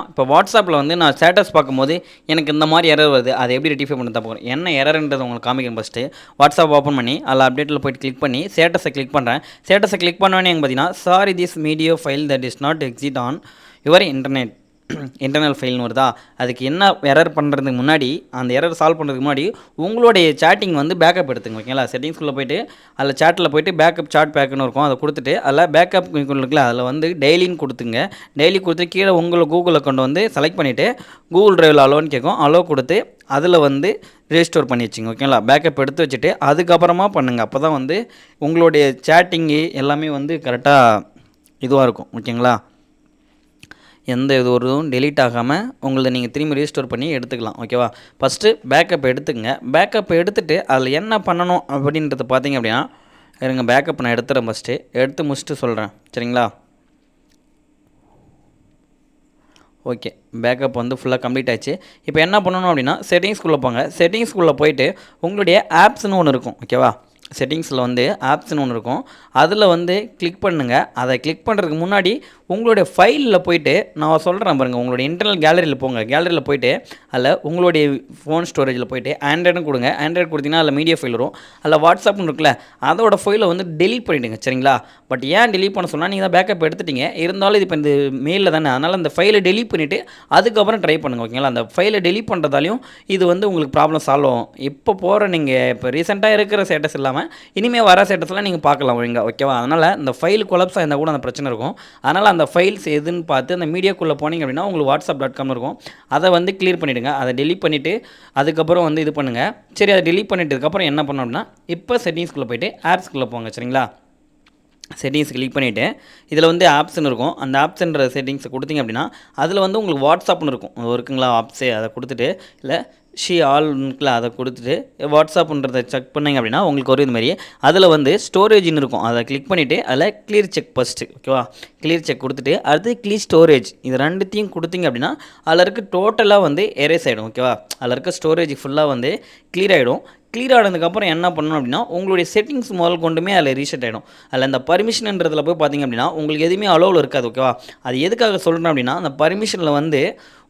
இப்போ வாட்ஸ்அப்பில் வந்து நான் ஸ்டேட்டஸ் பார்க்கும்போது எனக்கு இந்த மாதிரி எரர் வருது. அதை எப்படி ரெக்டிஃபை பண்ண தான் போகிறேன். என்ன எரர்ன்றதை உங்களுக்கு காமிக்கிறேன். ஃபஸ்ட்டு வாட்ஸ்அப் ஓப்பன் பண்ணி அதில் அப்டேட்டில் போய்ட்டு கிளிக் பண்ணி ஸ்டேட்டஸை கிளிக் பண்ணுறேன். ஸ்டேட்டஸை கிளிக் பண்ணோன்னே எங்கே பார்த்தீங்கன்னா, sorry this media file that is not exist on your internal ஃபைல்னு வருதா. அதுக்கு என்ன எரர் பண்ணுறதுக்கு முன்னாடி, அந்த எரர் சால்வ் பண்ணுறதுக்கு முன்னாடி உங்களுடைய சேட்டிங் வந்து பேக்கப் எடுத்துங்க. ஓகேங்களா. செட்டிங்ஸ்குள்ளே போய்ட்டு அதில் சேட்டில் போய்ட்டு பேக்கப் சாட் பேக்குன்னு இருக்கும். அதை கொடுத்துட்டு அதில் பேக்கப் இருக்குல்ல, அதில் வந்து டெய்லின்னு கொடுத்துங்க. டெய்லி கொடுத்து கீழே உங்களை கூகுள் அக்கௌண்ட் வந்து செலக்ட் பண்ணிவிட்டு கூகுள் டிரைவில் அலோன்னு கேட்கும். அலோ கொடுத்து அதில் வந்து ரெஜிஸ்டோர் பண்ணி வச்சுங்க. ஓகேங்களா. பேக்கப் எடுத்து வச்சுட்டு அதுக்கப்புறமா பண்ணுங்கள். அப்போ தான் வந்து உங்களுடைய சேட்டிங்கு எல்லாமே வந்து கரெக்டாக இதுவாக இருக்கும். ஓகேங்களா. எந்த இது ஒரு டெலீட் ஆகாமல் உங்களை நீங்கள் திரும்பி ரீஸ்டோர் பண்ணி எடுத்துக்கலாம். ஓகேவா. ஃபஸ்ட்டு பேக்கப் எடுத்துக்கங்க. பேக்கப் எடுத்துகிட்டு அதில் என்ன பண்ணணும் அப்படின்றத பார்த்தீங்க அப்படின்னா, இருங்க பேக்கப் நான் எடுத்துகிறேன். ஃபஸ்ட்டு எடுத்து முடிச்சுட்டு சொல்கிறேன். சரிங்களா. ஓகே, பேக்கப் வந்து ஃபுல்லாக கம்ப்ளீட் ஆச்சு. இப்போ என்ன பண்ணணும் அப்படின்னா, செட்டிங்ஸ்குள்ளே போங்க. செட்டிங்ஸ்குள்ளே போயிட்டு உங்களுடைய ஆப்ஸ்னு ஒன்று இருக்கும். ஓகேவா. செட்டிங்ஸில் வந்து ஆப்ஸ்னு ஒன்று இருக்கும். அதில் வந்து கிளிக் பண்ணுங்கள். அதை கிளிக் பண்ணுறதுக்கு முன்னாடி உங்களுடைய ஃபைலில் போய்ட்டு நான் சொல்கிறேன் பாருங்கள். உங்களுடைய இன்டர்னல் கேலரியில் போங்க. கேலரியில் போய்ட்டு அதில் உங்களுடைய ஃபோன் ஸ்டோரேஜில் போய்ட்டு ஆண்ட்ராய்டும் கொடுங்க. ஆண்ட்ராய்டு கொடுத்தீங்கன்னா அதில் மீடியா ஃபைல் வரும். அதில் வாட்ஸ்அப்னு இருக்குல்ல, அதோட ஃபைலை வந்து டெலீட் பண்ணிவிடுங்க. சரிங்களா. பட் ஏன் டெலீட் பண்ண சொன்னால், நீங்கள் தான் பேக்கப் எடுத்துட்டீங்க. இருந்தாலும் இது இப்போ இந்த மெயிலில் தானே, அதனால் அந்த ஃபைலை டெலீட் பண்ணிவிட்டு அதுக்கப்புறம் ட்ரை பண்ணுங்கள். ஓகேங்களா. அந்த ஃபைலை டெலீட் பண்ணுறதாலையும் இது வந்து உங்களுக்கு ப்ராப்ளம் சால்வ் ஆகும். இப்போ போகிற நீங்கள் இப்போ ரீசெண்டாக இருக்கிற ஸ்டேட்டஸ் இல்லாமல் இனிமேல் வர ஸ்டேட்டஸ்லாம் நீங்கள் பார்க்கலாம். ஒழுங்கா. ஓகேவா. அதனால் இந்த ஃபைல் கொலாப்ஸாக இருந்தால் கூட அந்த பிரச்சனை இருக்கும். அதனால் அந்த ஃபைல்ஸ் எதுன்னு பார்த்து அந்த மீடியாக்குள்ளே போனீங்க அப்படின்னா உங்களுக்கு வாட்ஸ்அப்.com இருக்கும். அதை வந்து கிளியர் பண்ணிவிடுங்க. அதை டெலீட் பண்ணிவிட்டு அதுக்கப்புறம் வந்து இது பண்ணுங்கள். சரி, அதை டெலீட் பண்ணிட்டதுக்கப்புறம் என்ன பண்ணணும் அப்படின்னா, இப்போ செட்டிங்ஸ்குள்ளே போய்ட்டு ஆப்ஸ்குள்ளே போங்க. சரிங்களா. செட்டிங்ஸ் கிளிக் பண்ணிவிட்டு இதில் வந்து ஆப்ஸ்ன்னு இருக்கும். அந்த ஆப்ஸ்ன்ற செட்டிங்ஸை கொடுத்தீங்க அப்படின்னா அதில் வந்து உங்களுக்கு வாட்ஸ்அப்னு இருக்கும். இருக்குங்களா ஆப்ஸே, அதை கொடுத்துட்டு இல்லை ஆல்னுக்குல அதை கொடுத்துட்டு வாட்ஸ்அப்புன்றதை செக் பண்ணிங்க அப்படின்னா உங்களுக்கு ஒரு இது மாதிரி அதில் வந்து ஸ்டோரேஜ்னு இருக்கும். அதை கிளிக் பண்ணிவிட்டு அதில் கிளியர் செக் ஃபஸ்ட்டு. ஓகேவா. கிளியர் செக் கொடுத்துட்டு அடுத்து கிளியர் ஸ்டோரேஜ், இது ரெண்டுத்தையும் கொடுத்தீங்க அப்படின்னா அதில் இருக்க டோட்டலாக வந்து எரேஸ் ஆகிடும். ஓகேவா. அதில் இருக்க ஸ்டோரேஜ் ஃபுல்லாக வந்து கிளியர் ஆகிடும். கிளியர் ஆனதுக்கப்புறம் என்ன பண்ணணும் அப்படின்னா, உங்களுடைய செட்டிங்ஸ் முதல் கொண்டுமே அதில் ரீசெட் ஆகிடும். அதில் அந்த பர்மிஷன்ன்றதில் போய் பார்த்திங்க அப்படின்னா உங்களுக்கு எதுவுமே அலோவில் இருக்காது. ஓகேவா. அது எதுக்காக சொல்கிறேன் அப்படின்னா, அந்த பர்மிஷனில் வந்து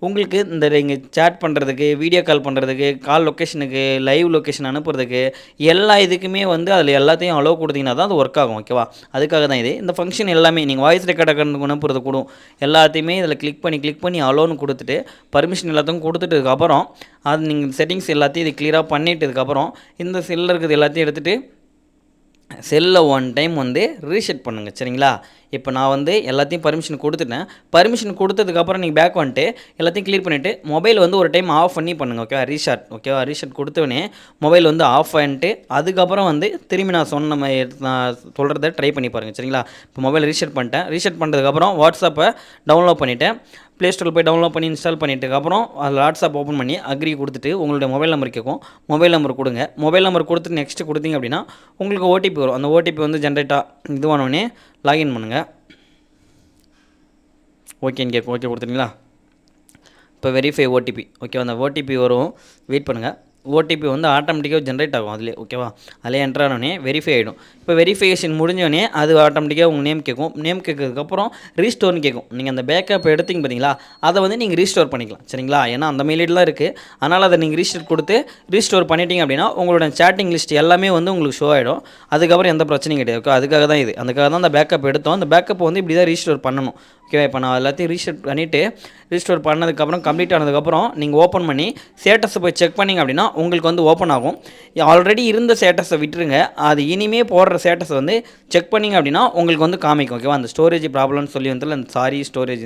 உங்களுக்கு இந்த நீங்கள் சேட் பண்ணுறதுக்கு, வீடியோ கால் பண்ணுறதுக்கு, கால் லொக்கேஷனுக்கு, லைவ் லொக்கேஷன் அனுப்புறதுக்கு எல்லா இதுக்குமே வந்து அதில் எல்லாத்தையும் அலோவ் கொடுத்தீங்கன்னா தான் அது ஒர்க் ஆகும். ஓகேவா. அதுக்காக தான் இது. இந்த ஃபங்க்ஷன் எல்லாமே நீங்கள் வாய்ஸ் ரெக்கார்ட் அனுப்புறது கூட எல்லாத்தையுமே இதில் கிளிக் பண்ணி அலோன்னு கொடுத்துட்டு பர்மிஷன் எல்லாத்தையும் கொடுத்துட்டதுக்கப்புறம் அது நீங்கள் செட்டிங்ஸ் எல்லாத்தையும் இது கிளியராக பண்ணிட்டதுக்கப்புறம் இந்த செல்லில் இருக்கிறது எல்லாத்தையும் எடுத்துகிட்டு செல்லை ஒன் டைம் வந்து ரீசெட் பண்ணுங்கள். சரிங்களா. இப்போ நான் வந்து எல்லாத்தையும் பர்மிஷன் கொடுத்துட்டேன். பர்மிஷன் கொடுத்ததுக்கப்புறம் நீங்கள் பேக் வந்துட்டு எல்லாத்தையும் கிளியர் பண்ணிவிட்டு மொபைல் வந்து ஒரு டைம் ஆஃப் பண்ணி பண்ணுங்கள். ஓகேவா. ரீஷார்ட். ஓகேவா. ரீஷார்ட் கொடுத்தோடனே மொபைல் வந்து ஆஃப் பண்ணிட்டு அதுக்கப்புறம் வந்து திரும்பி நான் சொல்கிறத ட்ரை பண்ணி பாருங்கள். சரிங்களா. இப்போ மொபைல் ரீசெட் பண்ணிட்டேன். ரீசெட் பண்ணுறதுக்கப்புறம் வாட்ஸ்அப்பை டவுன்லோட் பண்ணிவிட்டேன். ப்ளே ஸ்டோரில் போய் டவுன்லோட் பண்ணி இன்ஸ்டால் பண்ணிட்டதுக்கப்புறம் அதில் வாட்ஸ்அப் ஓப்பன் பண்ணி அக்ரி கொடுத்துட்டு உங்களுடைய மொபைல் நம்பர் கேட்கும். மொபைல் நம்பர் கொடுங்க. மொபைல் நம்பர் கொடுத்துட்டு நெக்ஸ்ட்டு கொடுத்தீங்க அப்படின்னா உங்களுக்கு ஓடிபி வரும். அந்த ஓடிபி வந்து ஜென்ரேட்டாக இதுவானோடனே லாகின் பண்ணுங்கள். ஓகேன்னு கேட்கும். ஓகே கொடுத்துட்டீங்களா. இப்போ வெரிஃபை ஓடிபி. ஓகே, அந்த ஓடிபி வரும். வெயிட் பண்ணுங்கள். ஓடிபி வந்து ஆட்டோமேட்டிக்காக ஜென்ரேட் ஆகும் அதிலே. ஓகேவா. அதிலே என்ட்ரு ஆனோடனே வெரிஃபை ஆகிடும். இப்போ வெரிஃபிகேஷன் முடிஞ்சோடனே அது ஆட்டோமேட்டிக்காக உங்கள் நேம் கேட்கும். நேம் கேட்கறதுக்கப்புறம் ரீஸ்டோர்னு கேட்கும். நீங்கள் அந்த பேக்கப் எடுத்தீங்க பார்த்தீங்களா, அதை வந்து நீங்கள் ரீஸ்டோர் பண்ணிக்கலாம். சரிங்களா. ஏன்னா அந்த மெயிலெலாம் இருக்குது. அதனால் அதை நீங்கள் ரீஸ்டோர் கொடுத்து ரீஸ்டோர் பண்ணிட்டீங்க அப்படின்னா உங்களோட சேட்டிங் லிஸ்ட் எல்லாமே வந்து உங்களுக்கு ஷோ ஆகிடும். அதுக்கப்புறம் எந்த பிரச்சனையும் கிடையாது. ஓகே, அதுக்காக தான் இது. அதுக்காக தான் அந்த பேக்கப் எடுத்தோம். அந்த பேக்கப் வந்து இப்படி தான் ரீஸ்டோர் பண்ணணும். ஓகேவா. இப்போ நான் எல்லாத்தையும் ரீஸ்டோர் பண்ணிவிட்டு ரீஸ்டோர் பண்ணதுக்கப்புறம் கம்ப்ளீட் ஆனதுக்கப்புறம் நீங்கள் ஓப்பன் பண்ணி ஸ்டேட்டஸை போய் செக் பண்ணிங்க அப்படின்னா உங்களுக்கு வந்து ஓப்பன் ஆகும். ஆல்ரெடி இருந்த ஸ்டேட்டஸை விட்டுருங்க. அது இனிமே போடுற ஸ்டேட்டஸை வந்து செக் பண்ணிங்க அப்படின்னா உங்களுக்கு வந்து காமிக்கும். ஓகேவா. அந்த ஸ்டோரேஜ் ப்ராப்ளம்னு சொல்லி வந்து அந்த சாரி ஸ்டோரேஜ்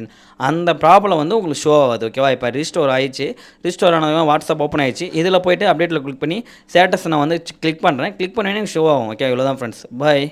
அந்த ப்ராப்ளம் வந்து உங்களுக்கு ஷோ ஆகாது. ஓகேவா. இப்போ ரீஸ்டோர் ஆயிடுச்சு. ரீஸ்டோர் ஆனதும் வாட்ஸ்அப் ஓப்பன் ஆயிடுச்சு. இதில் போய்ட்டு அப்டேட்டில் கிளிக் பண்ணி ஸ்டேட்டஸை நான் வந்து கிளிக் பண்ணுறேன். கிளிக் பண்ணி ஷோ ஆகும். ஓகே, இவ்வளோ தான் ஃப்ரெண்ட்ஸ். பாய்.